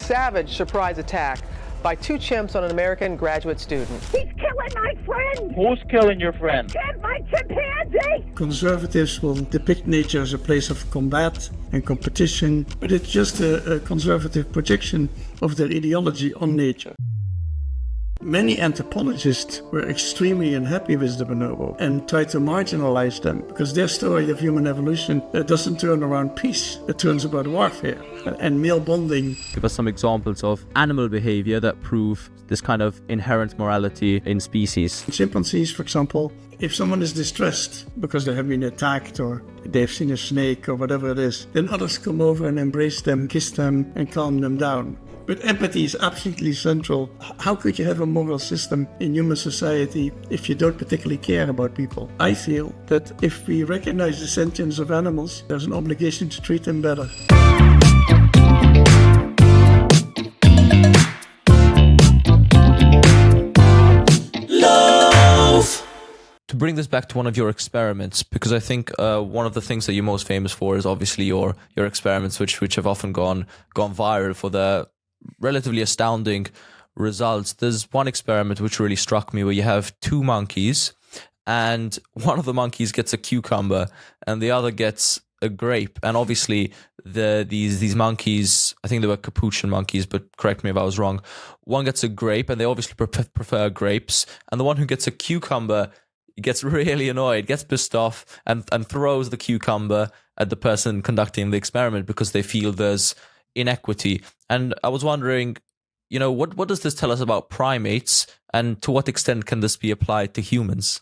savage surprise attack by two chimps on an American graduate student. He's killing my friend! Who's killing your friend? My chimpanzee! Conservatives will depict nature as a place of combat and competition, but it's just a conservative projection of their ideology on nature. Many anthropologists were extremely unhappy with the bonobo and tried to marginalize them because their story of human evolution doesn't turn around peace, it turns about warfare and male bonding. Give us some examples of animal behavior that prove this kind of inherent morality in species. Chimpanzees, for example, if someone is distressed because they have been attacked or they've seen a snake or whatever it is, then others come over and embrace them, kiss them and calm them down. But empathy is absolutely central. How could you have a moral system in human society if you don't particularly care about people? I feel that if we recognize the sentience of animals, there's an obligation to treat them better. To bring this back to one of your experiments, because I think one of the things that you're most famous for is obviously your experiments, which have often gone viral for their relatively astounding results. There's one experiment which really struck me where you have two monkeys and one of the monkeys gets a cucumber and the other gets a grape. And obviously these monkeys, I think they were capuchin monkeys, but correct me if I was wrong. One gets a grape and they obviously prefer grapes. And the one who gets a cucumber gets really annoyed, gets pissed off and throws the cucumber at the person conducting the experiment because they feel there's inequity. And I was wondering, what does this tell us about primates and to what extent can this be applied to humans?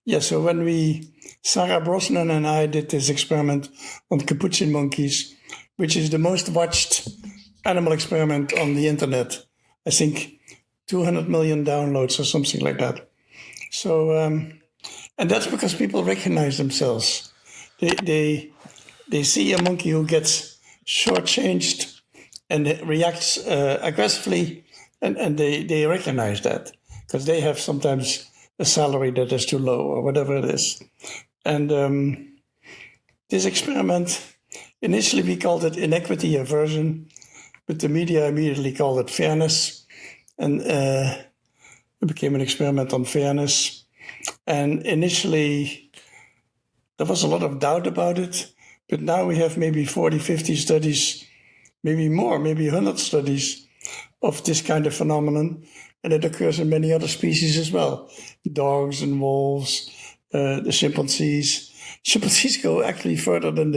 Yeah, so when Sarah Brosnan and I did this experiment on capuchin monkeys, which is the most watched animal experiment on the internet, I think 200 million downloads or something like that. So, and that's because people recognize themselves. They see a monkey who gets shortchanged and reacts aggressively, and they recognize that because they have sometimes a salary that is too low or whatever it is. And this experiment, initially we called it inequity, aversion, but the media immediately called it fairness, and it became an experiment on fairness. And initially there was a lot of doubt about it. But now we have maybe 40, 50 studies, maybe more, maybe 100 studies of this kind of phenomenon. And it occurs in many other species as well. Dogs and wolves, the chimpanzees. Chimpanzees go actually further than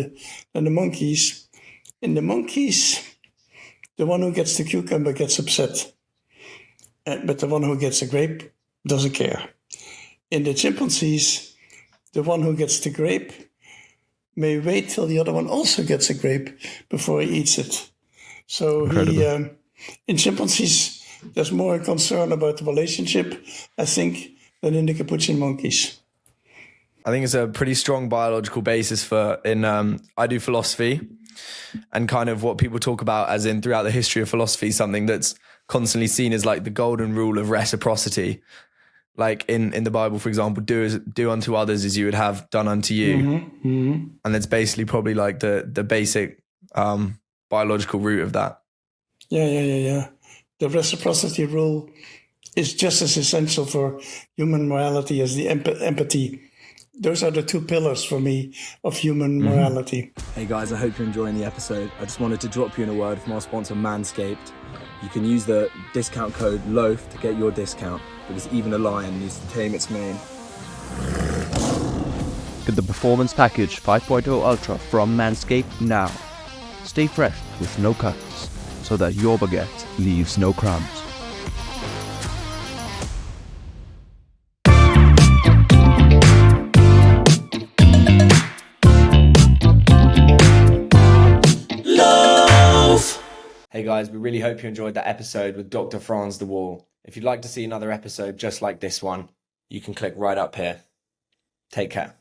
the monkeys. In the monkeys, the one who gets the cucumber gets upset. But the one who gets the grape doesn't care. In the chimpanzees, the one who gets the grape may wait till the other one also gets a grape before he eats it. So in chimpanzees, there's more concern about the relationship, I think, than in the capuchin monkeys. I think it's a pretty strong biological basis I do philosophy, and kind of what people talk about as in throughout the history of philosophy, something that's constantly seen as like the golden rule of reciprocity. Like in the Bible, for example, do unto others as you would have done unto you. Mm-hmm, mm-hmm. And it's basically probably like the basic biological root of that. Yeah. The reciprocity rule is just as essential for human morality as the empathy. Those are the two pillars for me of human morality. Hey guys, I hope you're enjoying the episode. I just wanted to drop you in a word from our sponsor Manscaped. You can use the discount code LOAF to get your discount, because even a lion needs to tame its mane. Get the Performance Package 5.0 Ultra from Manscaped now. Stay fresh with no cuts, so that your baguette leaves no crumbs. Hey guys, we really hope you enjoyed that episode with Dr. Frans de Waal. If you'd like to see another episode just like this one, you can click right up here. Take care.